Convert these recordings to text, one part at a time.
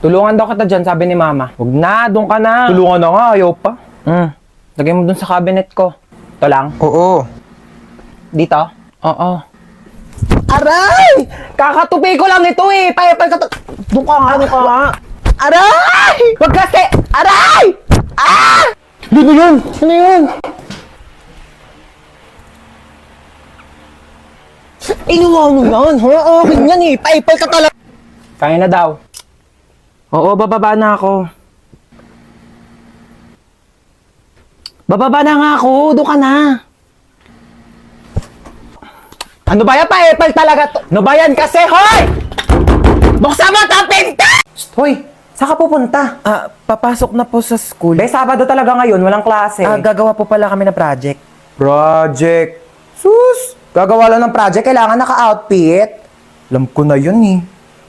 Tulungan daw kita dyan, sabi ni mama. Huwag na, doon ka na. Tulungan na nga, ayaw pa. Lagay mo doon sa cabinet ko. Ito lang? Oo. Dito? Oo. Aray! Kakatupi ko lang ito eh. Doon ka nga. Aray! Wag kasi! Aray! Ah! Ano yun? Ano yun? Inuwa mo yan, ha? Akin yan eh. Paipal ka talaga. Kaya na daw. Oo, bababa na ako. Bababa na nga ako. Doon ka na. Ano ba yan? Paipal talaga to. Ano ba yan kasi, hoy! Buksan mo ang pinto! Hoy, saan ka pupunta? Papasok na po sa school. Sabado talaga ngayon, walang klase. Gagawa po pala kami ng project. Project. Sus! Gagawa lang ng project, kailangan naka-outfit. Alam ko na yun eh.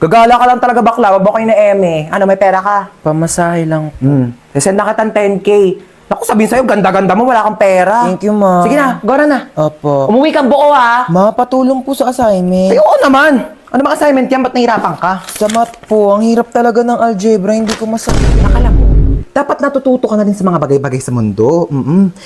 Gagala ka lang talaga bakla, wag mo kayo na eme. Ano, may pera ka? Pamasahe lang. Send na kitang 10K. Naku, sabihin sa'yo, ganda-ganda mo, wala kang pera. Thank you, ma. Sige na, gora na. Opo. Umuwi kang buo ha. Ma, patulong po sa assignment. Ay, oo naman. Ano ba assignment yan? Ba't nahirapan ka? Sa math po, ang hirap talaga ng algebra, hindi ko masabi. Nakala mo, dapat natututo ka na din sa mga bagay-bagay sa mundo.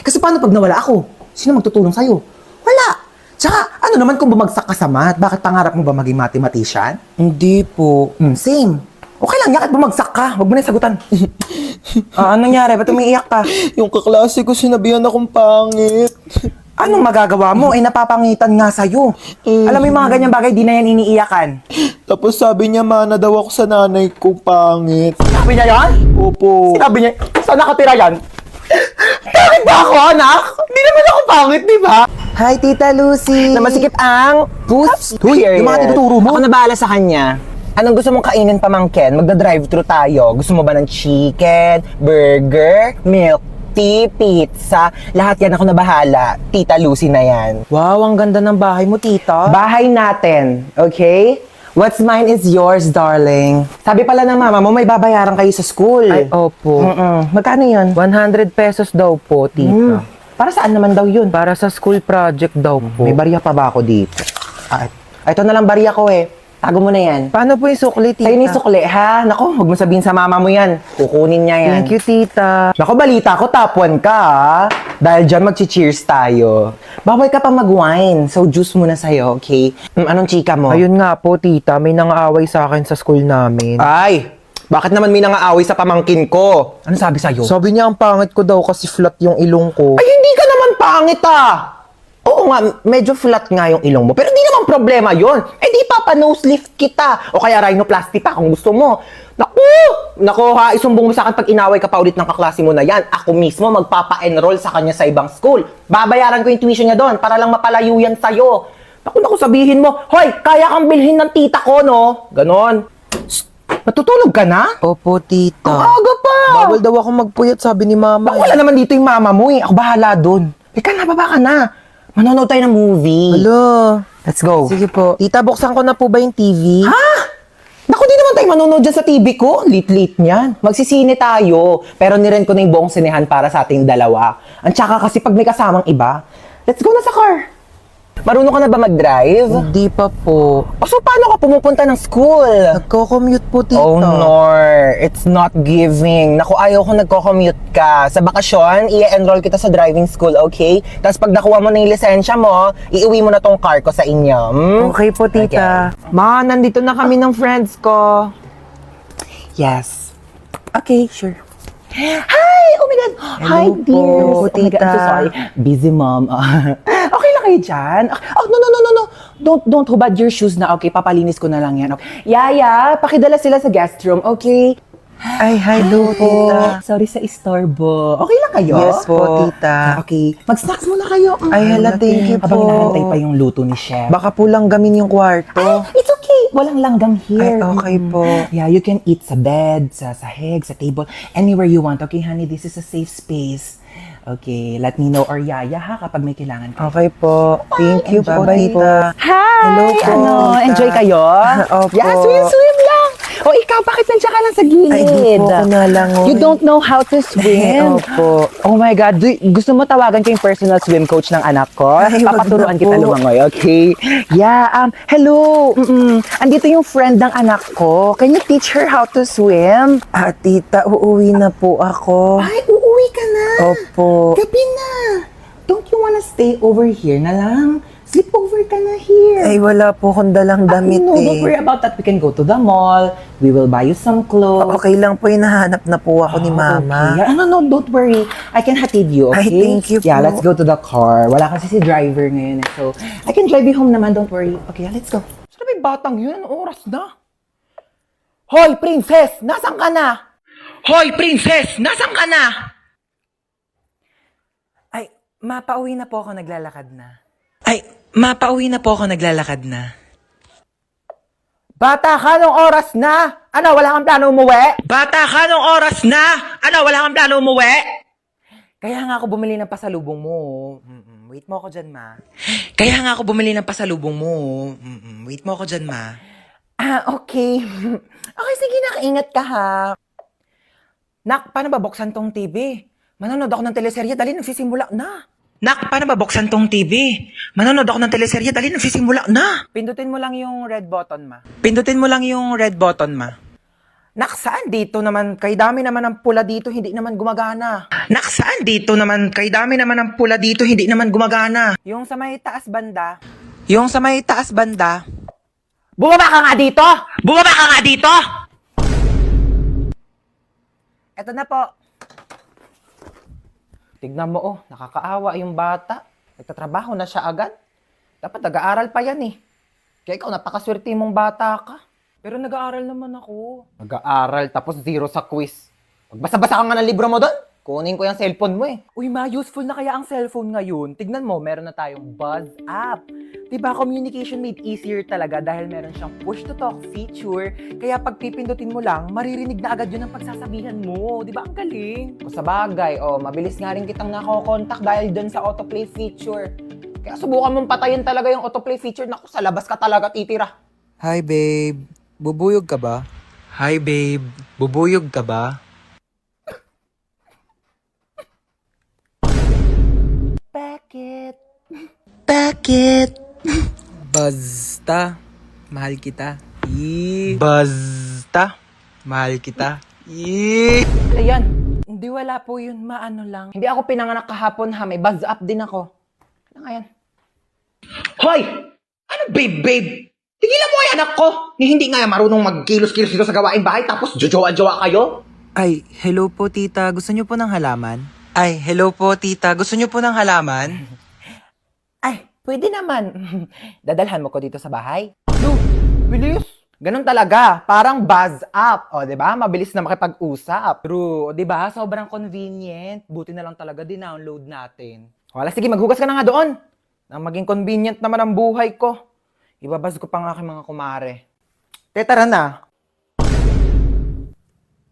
Kasi paano pag nawala ako? Sino magtutulong sa'yo? Wala. Tsaka, ano naman kung bumagsak ka sa math? Bakit pangarap mo ba maging mathematician? Hindi po. Same. Okay lang, yakit bumagsak ka. Huwag mo na yung sagutan. Anong nangyari? Ba't umiiyak ka? Yung kaklase ko sinabihan akong pangit. Anong magagawa mo? Napapangitan nga sa'yo. Alam mo yung mga ganyang bagay, di na yan iniiyakan. Tapos sabi niya, mana daw ako sa nanay ko pangit. Sabi niya yan? Opo. Sabi niya, saan nakatira yan? Pangit ba ako, anak? Hindi naman ako pangit, di ba? Hi, Tita Lucy. Na masikip ang Puss. Huy, yung mga tinuturo mo. Ako na bahala sa kanya. Anong gusto mong kainin, pamangkin? Magda-drive-thru tayo. Gusto mo ba ng chicken, burger, milk tea, pizza? Lahat yan ako na bahala. Tita Lucy na yan. Wow, ang ganda ng bahay mo, tita. Bahay natin, okay? What's mine is yours, darling. Sabi pala ng mama mo, may babayaran kayo sa school. Ay, opo. Magkano yun? 100 pesos daw po, tita. Para saan naman daw yun? Para sa school project daw po. May barya pa ba ako dito? Ito na lang barya ko eh. Tago mo na yan. Paano po yung sukli, tita? Sa'yo ni sukli, ha? Naku, huwag mo sabihin sa mama mo yan. Kukunin niya yan. Thank you, tita. Naku, balita ko, top 1 ka, ha? Dahil dyan, mag-cheers tayo. Bawal ka pa mag-wine, so juice muna sa'yo, okay? Anong chika mo? Ayun nga po, tita. May nangaaway sa akin sa school namin. Ay! Bakit naman may nangaaway sa pamangkin ko? Ano sabi sa'yo? Sabi niya, ang pangit ko daw kasi flat yung ilong ko. Ay, hindi ka naman pangit, ah! Oo nga, medyo flat nga yung ilong mo. Pero di naman problema yon. Di papa-nose lift kita. O kaya rhinoplasty pa kung gusto mo. Naku! Naku ha, isumbong mo sa akin pag inaway ka pa ulit ng kaklase mo na yan. Ako mismo magpapa-enroll sa kanya sa ibang school. Babayaran ko yung tuition niya doon para lang mapalayo yan sa'yo. Naku, sabihin mo, hoy, kaya kang bilhin ng tita ko, no? Ganon. Shh, natutulog ka na? Opo, tita. Ang aga pa! Bawal daw ako magpuyat, sabi ni mama. Baka wala naman dito yung mama mo eh. Ako bahala doon. Ika na, baba ka na. Manonood tayo ng movie. Hello. Let's go. Sige po. Tita, buksan ko na po ba yung TV? Ha? Naku, di naman tayo manonood dyan sa TV ko. Lit-lit niyan. Magsisine tayo. Pero nirent ko na yung buong sinehan para sa ating dalawa. Ang tsaka kasi pag may kasamang iba, let's go na sa car. Marunong ka na ba mag-drive? Hindi pa po. O so, paano ka pumupunta ng school? Nagko-commute po, tita. Oh, Nor. It's not giving. Naku, ayaw ko nagko-commute ka. Sa bakasyon, i-enroll kita sa driving school, okay? Tapos pag nakuha mo na yung lisensya mo, iuwi mo na tong car ko sa inyo. Okay po, tita. Ma, nandito na kami ng friends ko. Yes. Okay, sure. Hi! Oh my God! Hi, Hello po, dear! Oh my God, I'm so tita. sorry. Busy, mom. Okay lang kayo dyan? Oh, no. Don't hubad your shoes na, okay? Papalinis ko na lang yan. Okay. Yaya, pakidala sila sa guest room, okay? Ay, hello, tita. Sorry sa istorbo. Okay lang kayo? Yes po, tita. Okay. Mag-snacks muna kayo. Ay, hala, thank you Habang po. inaantay pa yung luto ni chef. Baka po langgamin yung kwarto. It's okay. Walang langgam here. Ay, okay po. Yeah, you can eat sa bed, sa sahig, sa table, anywhere you want. Okay, honey, this is a safe space. Okay, let me know or yaya ha kapag may kailangan ka. Okay po. Thank you po, Bye-bye tita. Hi! Hello po, Ano, tita. enjoy kayo? Opo. Yeah, swim lang! O ikaw, bakit nandiyan ka lang sa gilid? Ay, di po, ako na lang. You don't know how to swim. Opo. Oh my God, gusto mo tawagan ko yung personal swim coach ng anak ko? Ay, wag Papaturuan na kita po. lumangoy, okay? Yeah, hello. Andito yung friend ng anak ko. Can you teach her how to swim? Tita, uuwi na po ako. Ay, uuwi ka na. Opo. Gabi na. Don't you wanna stay over here na lang? Sleep over ka na here. Ay, wala po akong dalang damit no, don't worry about that. We can go to the mall. We will buy you some clothes. Okay lang po, hinahanap na po ako ni Mama. Okay. No, don't worry. I can hatid you, okay? Ay, thank you Yeah, po. let's go to the car. Wala kasi si driver ngayon. So, I can drive you home naman. Don't worry. Okay, let's go. Saan may batang yun? Anong oras na? Hoy, princess! Nasaan ka na? Hoy, princess! Nasaan ka na? Ay, mapauwi na po ako, naglalakad na. Bata ka, nung oras na? Ano, wala kang plano umuwi? Kaya nga ako bumili ng pasalubong mo. Wait mo ako dyan, ma. Okay. Okay, sige na, ingat ka ha. Nak, paano ba buksan tong TV? Manonood ako ng teleserye, dali nagsisimula na. Pindutin mo lang yung red button, ma. Nak, saan dito naman? Kay dami naman ng pula dito, hindi naman gumagana. Yung sa may taas banda. Bumaba ka nga dito! Eto na po. Tignan mo, oh, nakakaawa yung bata. Nagtatrabaho na siya agad. Dapat nag-aaral pa yan eh. Kaya ikaw, napakaswerte mong bata ka. Pero nag-aaral naman ako. Nag-aaral, tapos 0 sa quiz. Magbasa-basa ka nga ng libro mo doon. Kunin ko yung cellphone mo eh. Uy ma, useful na kaya ang cellphone ngayon. Tignan mo, meron na tayong Buzz app. Diba, communication made easier talaga dahil meron siyang push-to-talk feature. Kaya pag pipindutin mo lang, maririnig na agad yun ang pagsasabihan mo. Diba, ang galing? O sa bagay, mabilis nga rin kitang nako-contact dahil dun sa autoplay feature. Kaya subukan mong patayin talaga yung autoplay feature. Naku, sa labas ka talaga titira. Hi, babe. Bubuyog ka ba? Bakit? Basta. Mahal kita. Ayan. Hindi, wala po yun. Maano lang. Hindi ako pinanganak kahapon ha. May buzz up din ako. Ano nga yan? Hoy! Ano babe? Tigilan mo yung anak ko! Hindi nga marunong magkilos-kilos dito sa gawain bahay tapos jojowa-jowa kayo? Ay, hello po, tita. Gusto niyo po ng halaman? Ay, pwede naman. Dadalhan mo ko dito sa bahay. No, bilis. Ganun talaga. Parang buzz up. O, di ba? Mabilis na makipag-usap. True. O, di ba? Sobrang convenient. Buti na lang talaga din-download natin. Wala, sige, maghugas ka na nga doon. Nang maging convenient naman ang buhay ko. Ibabaz ko pa nga aking mga kumare. Tara na.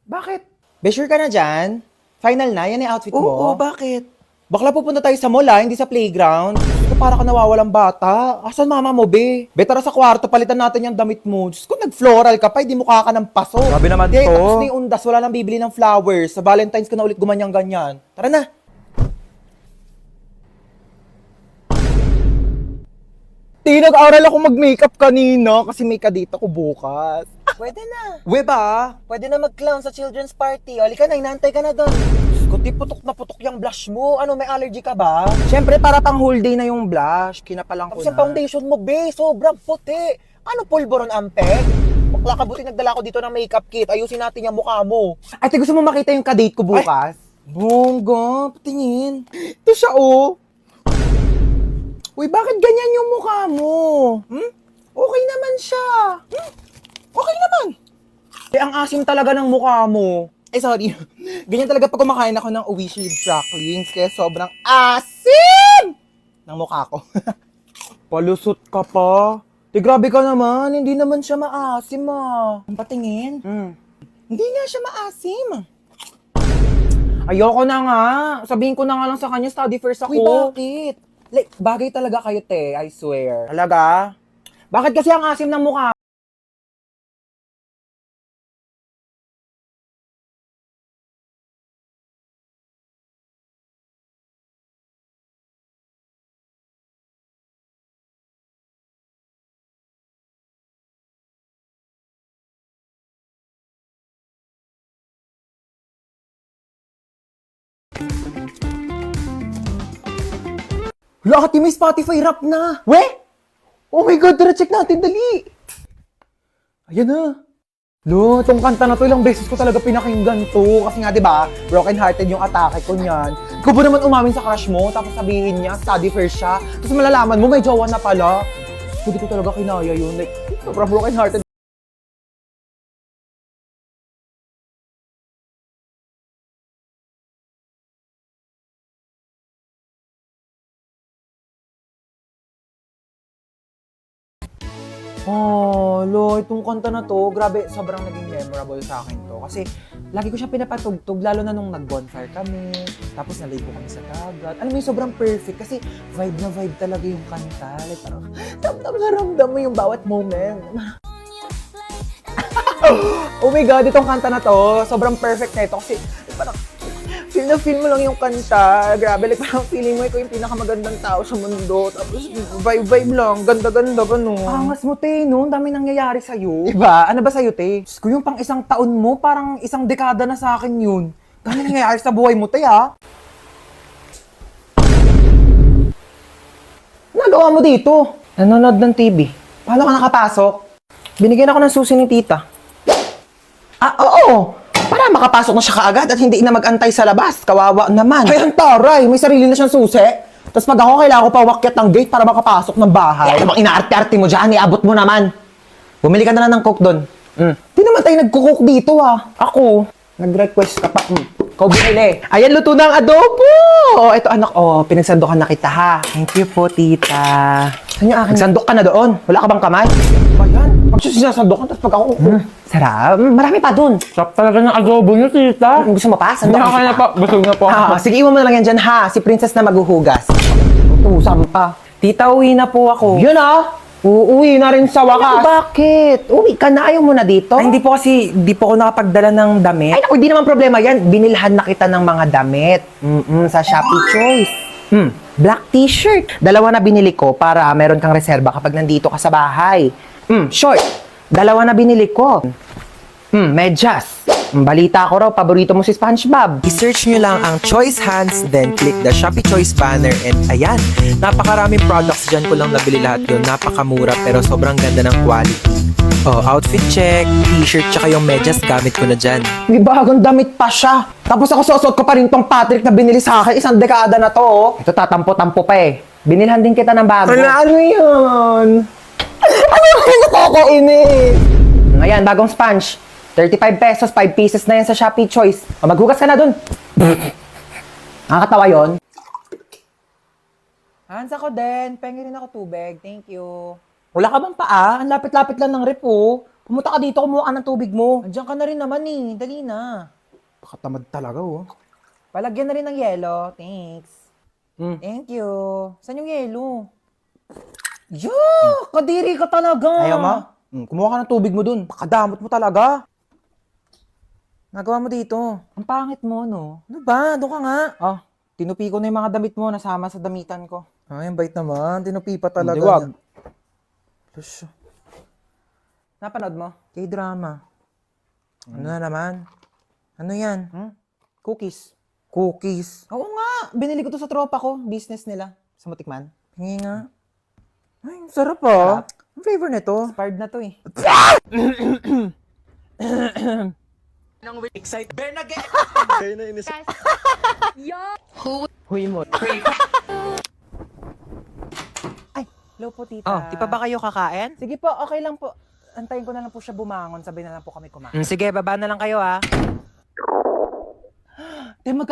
Bakit? Be sure ka na dyan? Final na? Yan yung outfit mo? Oo, bakit? Bakla pupunta tayo sa mall hindi sa playground. Diyos ko, para ka nawawalang bata. Asan mama mo, be? Be, tara sa kwarto, palitan natin yung damit mo. Diyos ko, nag-floral ka pa, hindi mukha ka ng paso. Grabe naman to. Tapos na yung undas, wala nang bibili ng flowers. Sa Valentine's ka na ulit gumanyang-ganyan. Tara na. Nag-aral ako mag-makeup kanina kasi may kadita ko bukas. Pwede na. We ba? Pwede na mag-clown sa children's party. Oli ka na, inaantay ka na doon. Kundi putok na putok yung blush mo. Ano, may allergy ka ba? Siyempre, para pang whole day na yung blush. Kinapalang ko Tapos na. yung foundation mo, be, sobrang puti. Ano, pulboron ampek? Bakla ka, buti nagdala ko dito ng makeup kit. Ayusin natin yung mukha mo. Ay, gusto mo makita yung kadate ko bukas? Bongga, patingin. Ito siya, oh. Uy, bakit ganyan yung mukha mo? Okay naman siya. Okay naman. Eh, ang asim talaga ng mukha mo. Eh, sorry. Ganyan talaga pag kumakain ako ng Wish Leaf Cracklings. Kaya sobrang asim ng mukha ko. Palusot ka pa. Grabe ka naman. Hindi naman siya maasim, ah. Patingin. Hindi nga siya maasim. Ayoko na nga. Sabihin ko na nga lang sa kanya, study first ako. Uy, bakit? Like, bagay talaga kayo, te. I swear. Talaga? Bakit kasi ang asim ng mukha Wala, Ate May, Spotify rap na. We? Oh my God, tara check natin, dali. Ayan na. Lo, itong kanta na to, ilang beses ko talaga pinakinggan to. Kasi nga, di ba, broken hearted yung atake ko niyan. Ikaw ba naman umamin sa crush mo, tapos sabihin niya, study first siya. Tapos malalaman mo, may jowa na pala. Hindi ko talaga kinaya yun. Like, sobrang broken hearted. Oh, lo, itong kanta na to, grabe, sobrang naging memorable sa akin to. Kasi, lagi ko siya pinapatugtog, lalo na nung nag-bonfire kami, tapos naligo kami sa dagat. Alam mo yung sobrang perfect, kasi vibe na vibe talaga yung kanta. Like, parang, ramdam na ramdam mo yung bawat moment. Oh my God, itong kanta na to, sobrang perfect na ito. Kasi, parang, feel na feel mo lang yung kanta. Grabe, like parang feeling mo ikaw yung pinakamagandang tao sa mundo. Tapos vibe lang, ganda-ganda ba no? Angas mo, te, no? Ang dami nangyayari sa'yo. Diba? Ano ba sa'yo, te? Diyos ko, yung pang isang taon mo, parang isang dekada na sa akin yun. Dami nangyayari sa buhay mo, te, ha? Nagawa mo dito? Nanonood ng TV. Paano ka nakapasok? Binigyan ako ng susi ni tita. Ah, oo! Para makapasok na siya kaagad at hindi na mag-antay sa labas. Kawawa naman. Ay, ang taray! May sarili na siyang susi. Tapos pag ako, kailangan ko pa wakyat ng gate para makapasok ng bahay. Ay, ano bang inaarte-arte mo dyan? Iabot mo naman. Bumili ka na lang ng coke doon. Di naman tayo nagkukook dito, ah. Ako. Nag-request ka pa. Ikaw binili. Ayan, luto ng adobo! Ito anak, pinagsandokan na kita ha. Thank you po, tita. Saan yung akin? Nagsandok ka na doon. Wala ka bang kamay? Ba yan? Pag siya sinasandokan, tapos pag ako Sarap. Marami pa doon. Sarap talaga ng adobo niyo, tita. Gusto mo pa? Sandok Hindi na po. Busog na po. Sige, iwan mo na lang yan dyan ha. Si Princess na maghuhugas. utusan pa. Tita, uwi na po ako. Yun ah! Uuwi na rin sa wakas. Bakit? Uwi ka na. Ayaw mo na dito? Ay, hindi po ako nakapagdala ng damit. Ay, naku, hindi naman problema yan. Binilhan na kita ng mga damit. Sa Shopee Choice. Black t-shirt. 2 na binili ko para meron kang reserba kapag nandito ka sa bahay. Short. 2 na binili ko. Medyas. Balita ko raw, paborito mo si SpongeBob. I-search nyo lang ang Choice Hands, then click the Shopee Choice banner, and ayan, napakaraming products dyan ko lang nabili lahat yun. Napakamura pero sobrang ganda ng quality. Outfit check, t-shirt, tsaka yung medyas gamit ko na dyan. May bagong damit pa siya. Tapos ako susuot ko pa rin tong Patrick na binili sa akin. 1 dekada na to. Oh. Ito tatampo-tampo pa eh. Binilhan din kita ng bago. Ano yun? Ano yung nakakainis? Ayan, bagong sponge. 35 pesos, 5 pieces na yan sa Shopee Choice. Maghugas ka na dun. Nakakatawa yun. Hans, ako din. Pengi rin ako tubig. Thank you. Wala ka bang paa? Ang lapit-lapit lang ng rep, oh. Pumunta ka dito, kumuha ka ng tubig mo. Andiyan ka na rin naman, eh. Dali na. Pakatamad talaga, oh. Palagyan na rin ng yelo. Thanks. Thank you. Saan yung yelo? Kadiri ka talaga. Ayaw mo? Kumuha ka ng tubig mo dun. Pakadamot mo talaga. Nagawa mo dito. Ang pangit mo, no? Ano ba? Doon ka nga. Tinupi ko na yung mga damit mo. Nasama sa damitan ko. Ay, ang bait naman. Tinupi pa talaga. Hindi, wag. Napanood mo? K-drama. Ano na naman? Ano yan? Cookies. Cookies? Oo nga. Binili ko to sa tropa ko. Business nila. Sa Mutikman. Hingi nga. Ay, sarap ah. Ang flavor nito. Expired na to eh. Huy mo. Ay, hello po tita. Di pa ba kayo kakain? Sige po, okay lang po. Antayin ko na lang po siya bumangon. Sabay na lang po kami kumain. Sige, baba na lang kayo ah. Te,